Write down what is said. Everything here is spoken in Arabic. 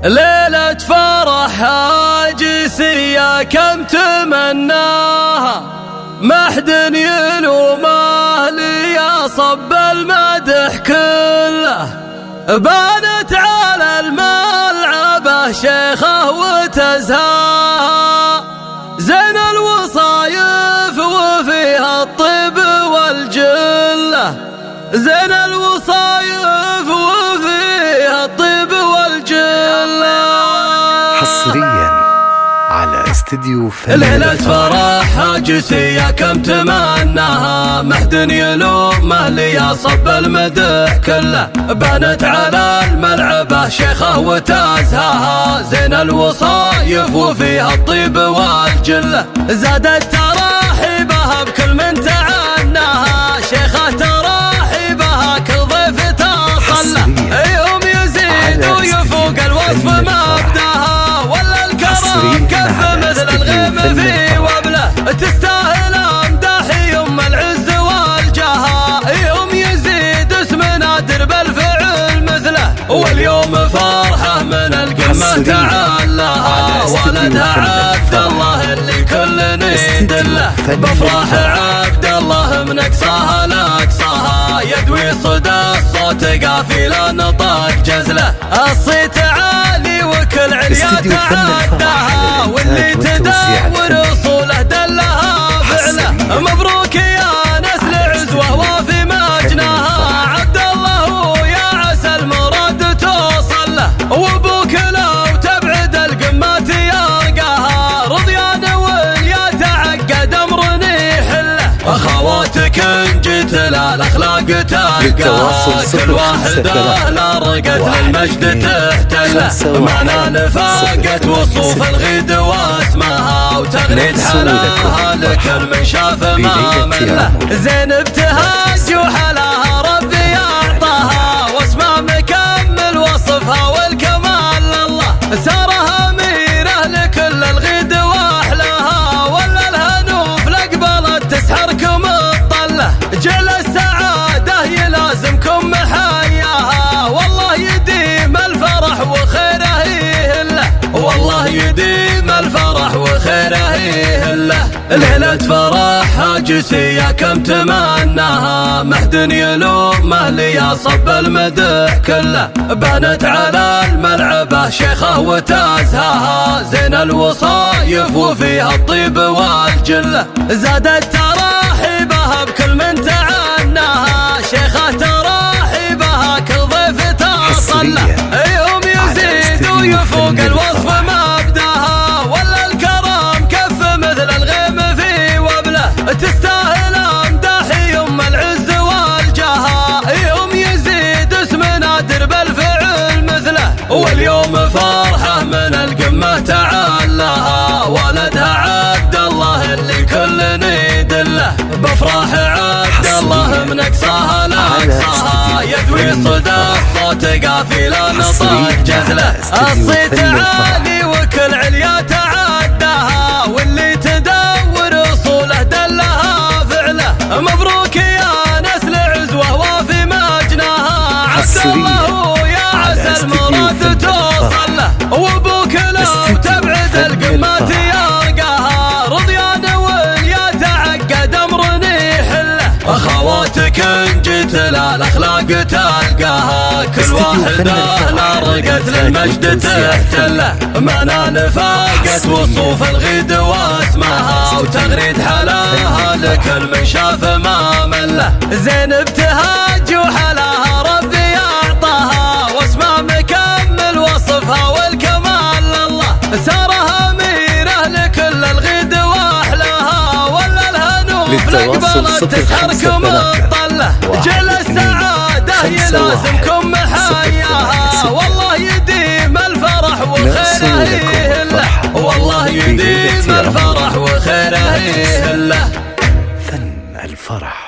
ليلة فرح هاجسية كم تمناها، ما حد يلومه لي صب المدح كله. بانت على الملعبة شيخة وتزهاها، زين الوصايف وفيها الطيب والجلة. زين الوصايف وفيها الطيب والجلة. حصريا على استديو فن. ليلة فرح هاجسية كم تمناها، ما حد يلومه لي صب المدح كله. بانت على الملعبة شيخة وتزهاها، زين الوصايف وفيها الطيب والجلة. زادت تراحيبها بكل من تعناها، شيخة تراحيبها كل ضيف تصله. يوم يزيد ويفوق الوصف مبداها، ولا الكرم كف مثل الغيم في وبله. تستاهل امداح يوم العز والجاه، يوم يزيد اسم نادر بالفعل مثله. واليوم فرحه من القمه تعلاها، ولدها عبد الله اللي كل نيد له. بفرح عبد الله من اقصاها لاقصاها، يدوي صدى الصوت قافله نطاق جزله. الصيت عالي وكل عليا تعداها، واللي تدور اصوله دلها فعله. مبروك يا نسل عزوه وفي مجناها، عبد الله يا عسى المراد توصل له. وابوك لو تبعد القمات يلقاها، رضيان واليا تعقد امر يحله. اخواتك ان جيت للاخلاق تلقاها، كل واحده لا رقت للمجد تحتله. معنا نفاقت وصوف الغيد واسمها، وتغريد حلاها لكل من شاف ما مله. زين ابتهاج وحلاها ربي اعطاها، واسمها مكمل وصفها والكمال لله. سارها اميره لكل الغيد واحلاها، ولا الهنوف لقبلت تسحركم الطله. جل السعاده يلازمكم محياها، والله يديم الفرح وخيره يهله. والله يديم الفرح وخيره يهله. ليلة فرح هاجسية كم تمناها، ما حد يلومه لي صب المدح كله. بانت على الملعبة شيخة وتزهاها، زين الوصايف وفيها الطيب والجلة. زادت تراحيبها بكل من تعناها، شيخة تراحيبها كل ضيف تصل له. يوم يزيد ويفوق الوصف مبداها، ولا الكرم كف مثل الغيم في وبله. تستاهل امداح يوم العز والجاه، يوم يزيد اسم نادر بالفعل مثله. واليوم فرحه من القمه تعلاها، ولدها عبد الله اللي كل نيد له. بفرح عبد الله من اقصاها لاقصاها، يدوي صدى الصوت قافله نطاق جزله. الصيت عالي وكل عليا تعداها، واللي تدور اصوله دلها فعله. مبروك يا نسل عزوه وفي مجناها، عبد الله يا عسى المراد توصل له. وابوك لو تبعد القمات يلقاها، رضيان واليا تعقد امر يحله. اخواتك ان جيت للاخلاق تلقاها، كل واحده لا رقت للمجد تحتله. معنا نفاقت وصوف الغيد واسمها، وتغريد حلاها لكل من شاف ما مله. زين ابتهاج وحلاها ربي اعطاها، واسمها مكمل وصفها والكمال لله. سارها اميره لكل الغيد واحلاها، ولا الهنوف لقبلت تسحركم الطله. جل السعاده يلازمكم محياها، والله يديم الفرح وخيره يهله. والله يديم الفرح وخيره يهله. فن الفرح.